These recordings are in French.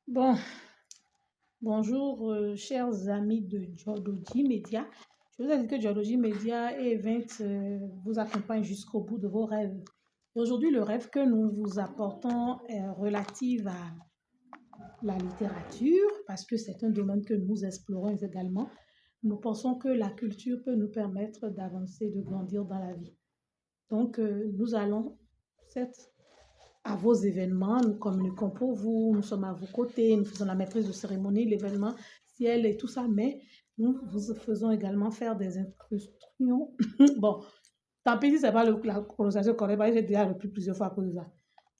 Bon, bonjour, chers amis de Geologie Média. Je vous ai dit que Geologie Média et Event vous accompagne jusqu'au bout de vos rêves. Et aujourd'hui, le rêve que nous vous apportons est relatif à la littérature, parce que c'est un domaine que nous explorons également. Nous pensons que la culture peut nous permettre d'avancer, de grandir dans la vie. Donc, nous allons, certes, à vos événements, nous communiquons pour vous, nous sommes à vos côtés, nous faisons la maîtrise de cérémonie, l'événement, ciel et tout ça, mais nous vous faisons également faire des incrustations. Bon, tant pis si ce n'est pas la prononciation correcte, j'ai déjà repris plusieurs fois à cause de ça.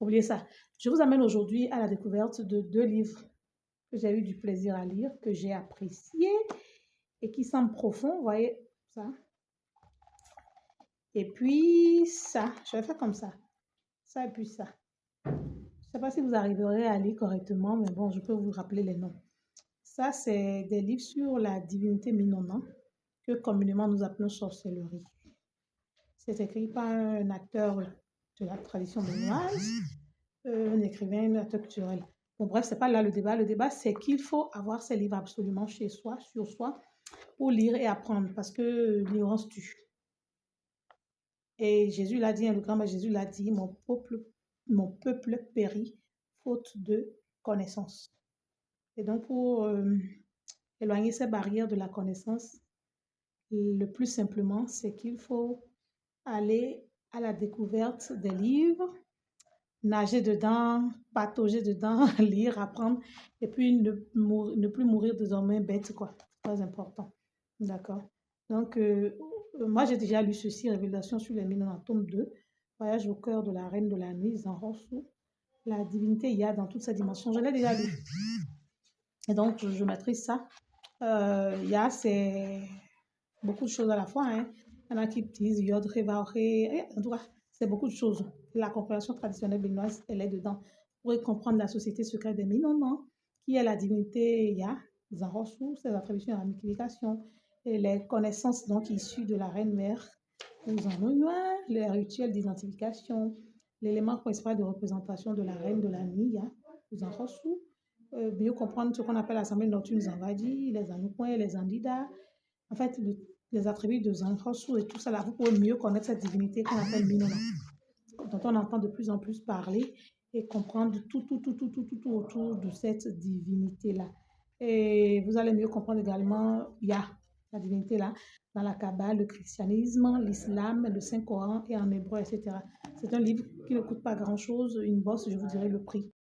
Oubliez ça. Je vous amène aujourd'hui à la découverte de deux livres que j'ai eu du plaisir à lire, que j'ai appréciés et qui semblent profonds, vous voyez ça. Et puis ça, je vais faire comme ça et puis ça. Je ne sais pas si vous arriverez à lire correctement, mais bon, je peux vous rappeler les noms. Ça, c'est des livres sur la divinité Minona, que communément nous appelons sorcellerie. C'est écrit par un acteur de la tradition béninoise, un écrivain, un acteur culturel. Bon, bref, c'est pas là le débat. Le débat, c'est qu'il faut avoir ces livres absolument chez soi, sur soi, pour lire et apprendre, parce que l'ignorance tue. Et Jésus l'a dit, le grand Jésus l'a dit, mon peuple périt faute de connaissance. Et donc, pour éloigner ces barrières de la connaissance, le plus simplement, c'est qu'il faut aller à la découverte des livres, nager dedans, patauger dedans, lire, apprendre, et puis ne plus mourir désormais bête, quoi. C'est très important. D'accord. Donc, moi, j'ai déjà lu ceci, Révélation sur les mines en tome 2, Voyage au cœur de la reine de la nuit, Zanrosu, la divinité il y a dans toutes ses dimensions. Je l'ai déjà lu. Et donc, je maîtrise ça. Il y a beaucoup de choses à la fois. Hein. Il y en a qui disent Yod, Revaoré. En tout cas, c'est beaucoup de choses. La compréhension traditionnelle béninoise, elle est dedans. Vous pourrez comprendre la société secrète des Minoans, qui est la divinité Ya, Zanrosu, ses attributions à la multiplication, et les connaissances donc issues de la reine mère, ou Zanoua, les rituels d'identification, l'élément principal de représentation de la reine de la nuit, Ya, Zanrosu, mieux comprendre ce qu'on appelle l'assemblée nocturne Zanvadi, les Anoukouins, les Andida. En fait, les attributs de Zanrosu et tout ça, là, vous pouvez mieux connaître cette divinité qu'on appelle Minona, dont on entend de plus en plus parler et comprendre tout autour de cette divinité-là. Et vous allez mieux comprendre également Yah, la divinité-là, dans la Kabbale, le christianisme, l'islam, le Saint-Coran et en hébreu, etc. C'est un livre qui ne coûte pas grand-chose, une bosse, je vous dirai le prix.